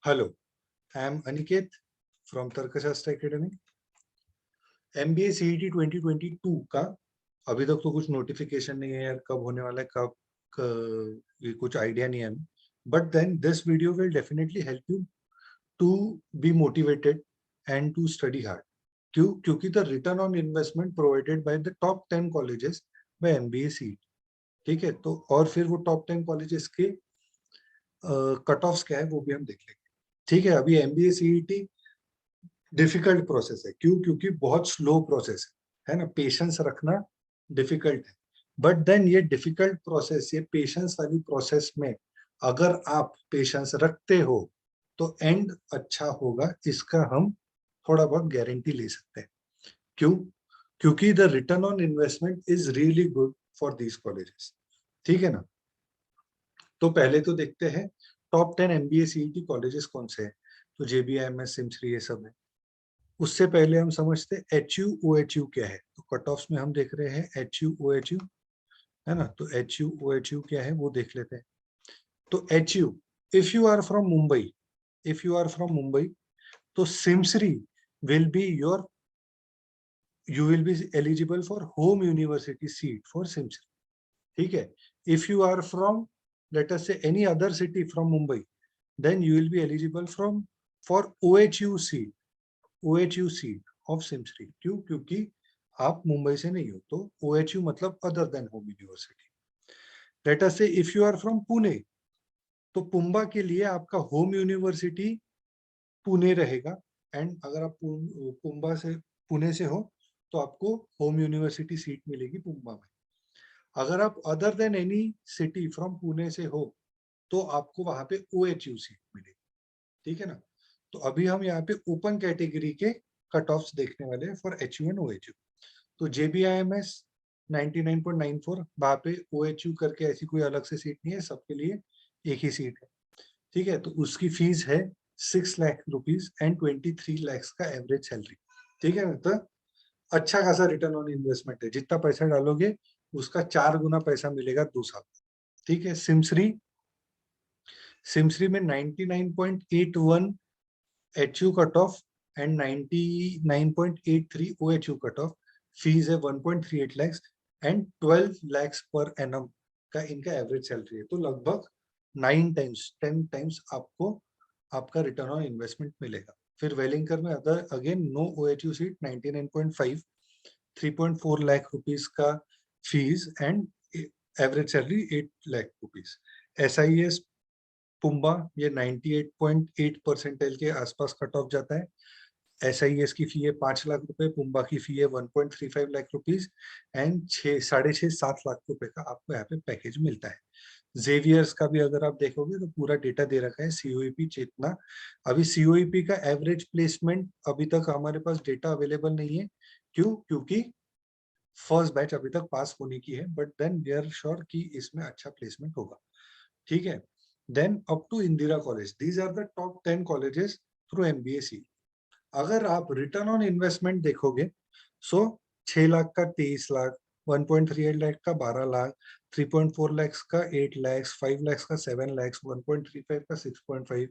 Hello, I am Aniket from तर्कशास्त्र Academy. MBA CET 2022 का अभी तक तो कुछ नोटिफिकेशन नहीं है यार, कब होने वाला है, ये कुछ आइडिया नहीं है हमें. But then this video will definitely help you to be motivated and to study hard. क्योंकि the return on investment provided by the top 10 colleges by MBA CET. ठीक है, तो और फिर वो टॉप 10 कॉलेजेस के कट ऑफ्स क्या है वो भी हम देख लेंगे. ठीक है, अभी MBA CET डिफिकल्ट प्रोसेस है. क्योंकि बहुत स्लो प्रोसेस है ना, पेशेंस रखना डिफिकल्ट है. बट देन ये डिफिकल्ट प्रोसेस, ये पेशेंस वाली प्रोसेस में अगर आप पेशेंस रखते हो तो एंड अच्छा होगा, इसका हम थोड़ा बहुत गारंटी ले सकते हैं. क्यों? क्योंकि the return on investment is really good for these colleges. ठीक है ना. तो पहले तो देखते हैं टॉप 10 MBA CET कॉलेजेस कौन से हैं. तो JBIMS, सिमश्री, ये सब है. उससे पहले हम समझते हैं HU OHU क्या है. तो कट ऑफ्स में हम देख रहे हैं HU OHU, है ना. तो HU OHU क्या है वो देख लेते हैं. तो HU, if you are from Mumbai, तो Simsree will be your, you will be eligible for home university seat for Simsri. ठीक है. If you are from, let us say, any other city from Mumbai, then you will be eligible for OHU seat, of Simsri. क्यों? क्योंकि आप मुंबई से नहीं हो. तो OHU मतलब other than home university. Let us say if you are from Pune, तो Pumbaa के लिए आपका होम यूनिवर्सिटी पुणे रहेगा. एंड अगर आप पुणे से हो तो आपको होम यूनिवर्सिटी सीट मिलेगी पुम्बा में. अगर आप other than any city from Pune से हो तो आपको वहां पे OHU सीट मिलेगी. ठीक है ना. तो अभी हम यहाँ पे ओपन कैटेगरी के कट ऑफ्स देखने वाले हैं फॉर HU एंड OHU. तो JBIMS 99.94, वहां पे OHU करके ऐसी कोई अलग से सीट नहीं है, सबके लिए एक ही सीट है. ठीक है. तो उसकी फीस है 6 लाख रुपीज एंड 23 लाख का एवरेज सैलरी. ठीक है ना. तो अच्छा खासा रिटर्न ऑन इन्वेस्टमेंट है. जितना पैसा डालोगे उसका 4 गुना पैसा मिलेगा 2 साल. ठीक है. सिमश्री में 99.81 HU cut off and 99.83 OHU cut off. Fees है 1.38 lakh and 12 lakh per annum का इनका एवरेज सैलरी है. तो लगभग 10 टाइम्स आपको आपका रिटर्न ऑन इन्वेस्टमेंट मिलेगा. फिर वेलिंगकर में other again no OHU seat, 99.5, 3.4 lakh rupees का fees and average salary 8 lakh rupees. SIS पुम्बा ये 98.8 परसेंटाइल के आसपास कट ऑफ जाता है. SIS की फी है 5 लाख रुपए, पुम्बा की फी है 1.35 लाख रुपीस एंड 6.5-7 लाख रुपए का आपको यहाँ पे पैकेज मिलता है. जेवियर्स का भी अगर आप देखोगे तो पूरा डेटा दे रखा है. COEP चेतना, अभी COEP का एवरेज प्लेसमेंट अभी तक हमारे पास डेटा अवेलेबल नहीं है. क्यों? क्योंकि फर्स्ट बैच अभी तक पास होने की है. But then we are sure कि इसमें अच्छा प्लेसमेंट होगा. ठीक है. Then up to Indira college, these are the top 10 colleges through MBA CET. अगर आप रिटर्न ऑन इन्वेस्टमेंट देखोगे सो 6 लाख का 23 लाख, 1.38 लाख का 12 लाख, 3.4 लाख का 8 लाख, 5 लाख का 7 लाख, 1.35 का 6.5,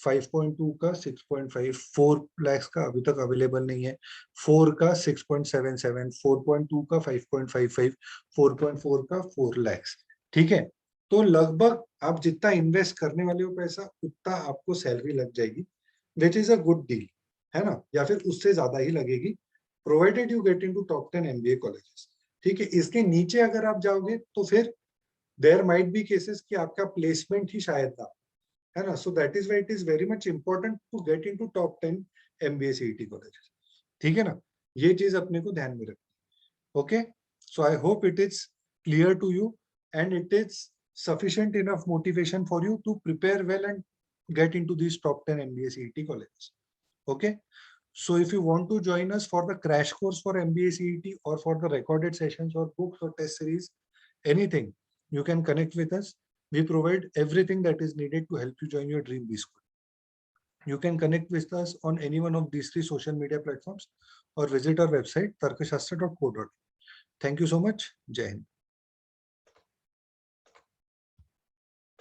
5.2 का 6.5, 4 लाख का अभी तक अवेलेबल नहीं है, 4 का 6.77, 4.2 का 5.55, 4.4 का 4 लाख. ठीक है. तो लगभग आप जितना इन्वेस्ट करने वाले हो पैसा उतना आपको सैलरी लग जाएगी, which is a good deal, है ना. या फिर उससे ज्यादा ही लगेगी, provided you get into top 10 MBA colleges. ठीक है. इसके नीचे अगर आप जाओगे तो फिर देयर माइट बी केसेस कि आपका प्लेसमेंट ही शायद ना, है ना. So that is why it is very much important to get into top 10 MBA CET colleges. ठीक है ना. ये चीज अपने को ध्यान में रखनी. Okay. So I hope it is clear to you and it is sufficient enough motivation for you to prepare well and get into these top 10 MBA CET colleges. Okay. So if you want to join us for the crash course for MBA CET or for the recorded sessions or books or test series, anything, you can connect with us. We provide everything that is needed to help you join your dream B school. You can connect with us on any one of these 3 social media platforms or visit our website tarkashastra.co.in. Thank you so much. Jai Hind.